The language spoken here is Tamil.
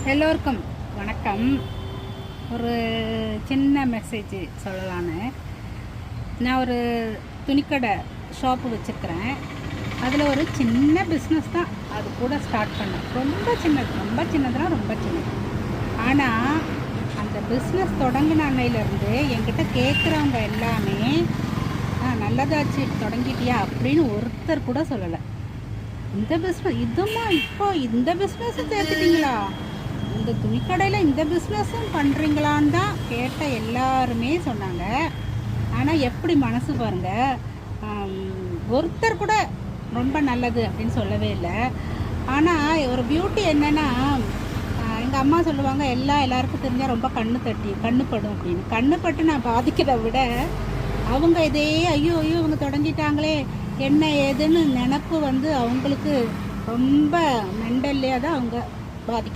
எல்லோருக்கும் வணக்கம். ஒரு சின்ன மெசேஜ் சொல்லலான்னு. நான் ஒரு துணிக்கடை ஷாப்பு வச்சுருக்கிறேன். அதில் ஒரு சின்ன பிஸ்னஸ் தான் அது கூட ஸ்டார்ட் பண்ணேன். ரொம்ப சின்னதுனா ரொம்ப சின்னது. ஆனால் அந்த பிஸ்னஸ் தொடங்கின அன்னையிலேருந்து என்கிட்ட கேட்குறவங்க எல்லாமே நல்லதாச்சு தொடங்கிட்டியா அப்படின்னு ஒருத்தர் கூட சொல்லலை. இந்த பிஸ்னஸ் இதுமா இப்போ இந்த பிஸ்னஸும் சேர்த்துட்டிங்களா, இந்த துணிக்கடையில் இந்த பிஸ்னஸும் பண்ணுறீங்களான்னு தான் கேட்ட எல்லாருமே சொன்னாங்க. ஆனால் எப்படி மனசு பாருங்கள், ஒருத்தர் கூட ரொம்ப நல்லது அப்படின்னு சொல்லவே இல்லை. ஆனால் ஒரு பியூட்டி என்னென்னா, எங்கள் அம்மா சொல்லுவாங்க எல்லாருக்கும் தெரிஞ்சால் ரொம்ப கண்ணு படும் அப்படின்னு. கண்ணு பட்டு நான் பாதிக்கிறத விட அவங்க இதே ஐயோ இவங்க தொடங்கிட்டாங்களே என்ன ஏதுன்னு நினப்பு அவங்களுக்கு ரொம்ப மெண்டல்லையாக தான் அவங்க பாதிக்க